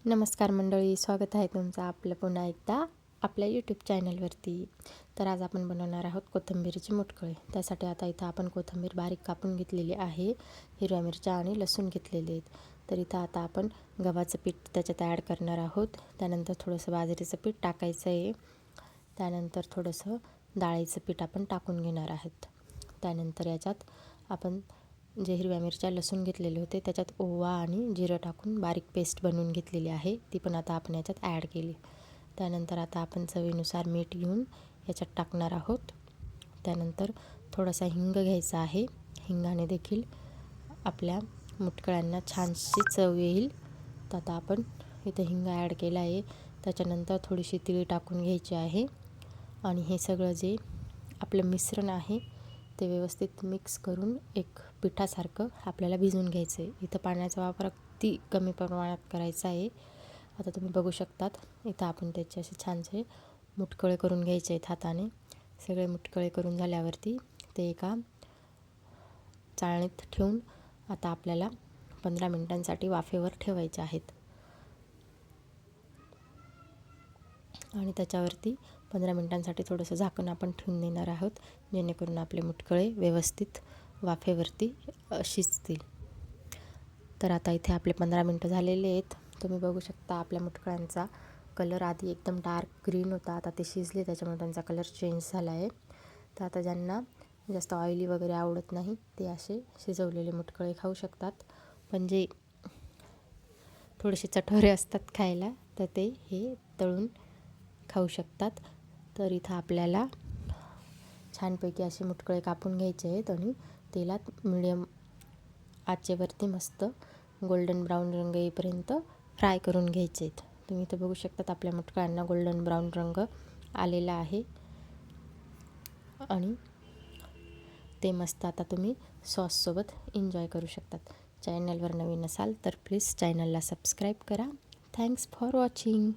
नमस्कार मंडळी, स्वागत आहे तुमचं आपलं पुन्हा एकदा आपल्या यूट्यूब चॅनलवरती. तर आज आपण बनवणार आहोत कोथिंबीरची मुटकळे. त्यासाठी आता इथं आपण कोथिंबीर बारीक कापून घेतलेली आहे, हिरव्या मिरच्या आणि लसूण घेतलेले आहेत. तर इथं आता आपण गव्हाचं पीठ त्याच्यात ॲड करणार आहोत. त्यानंतर थोडंसं बाजरीचं पीठ टाकायचं आहे. त्यानंतर थोडंसं डाळीचं पीठ आपण टाकून घेणार आहोत. त्यानंतर याच्यात आपण जे हिरव्या मिरच्या लसूण घेतलेले होते त्याच्यात ओवा आणि जिरं टाकून बारीक पेस्ट बनवून घेतलेली आहे, ती पण आता आपण याच्यात ॲड केली. त्यानंतर आता आपण चवीनुसार मीठ घेऊन याच्यात टाकणार आहोत. त्यानंतर थोडासा हिंग घ्यायचा आहे. हिंगाने देखील आपल्या मुटकळ्यांना छानशी चव येईल. तर आता आपण इथं हिंग ॲड केला आहे. त्याच्यानंतर थोडीशी तीळ टाकून घ्यायची आहे आणि हे सगळं जे आपलं मिश्रण आहे ते व्यवस्थित मिक्स करून एक पिठासारखं आपल्याला भिजवून घ्यायचं आहे. इथं पाण्याचा वापर अगदी कमी प्रमाणात करायचा आहे. आता तुम्ही बघू शकतात, इथं आपण त्याचे असे छानसे मुटकळे करून घ्यायचे आहेत हाताने. सगळे मुटकळे करून झाल्यावरती ते एका चाळणीत ठेवून आता आपल्याला 15 मिनिटांसाठी वाफेवर ठेवायचे आहेत. आणि त्याच्यावरती 15 मिनिटांसाठी थोडंसं झाकण आपण ठेवून देणार आहोत, जेणेकरून आपले मुटकळे व्यवस्थित वाफेवरती शिजतील. तर आता इथे आपले 15 मिनटं झालेले आहेत. तुम्ही बघू शकता आपल्या मुटकळ्यांचा कलर आधी एकदम डार्क ग्रीन होता, आता ते शिजले त्याच्यामुळे त्यांचा कलर चेंज झाला आहे. तर आता ज्यांना जास्त ऑइली वगैरे आवडत नाही ते असे शिजवलेले मुटकळे खाऊ शकतात. पण जे थोडेसे चटोरे असतात खायला तर ते हे तळून खाऊ शकतात. तर इथं आपल्याला छानपैकी असे मुटकळे कापून घ्यायचे आहेत आणि तेलात मिडियम आचेवरती मस्त गोल्डन ब्राऊन रंग येईपर्यंत फ्राय करून घ्यायचे आहेत. तुम्ही इथं बघू शकतात आपल्या मुटकळ्यांना गोल्डन ब्राऊन रंग आलेला आहे आणि ते मस्त आता तुम्ही सॉससोबत एन्जॉय करू शकतात. चॅनलवर नवीन असाल तर प्लीज चॅनलला सबस्क्राईब करा. Thanks for watching.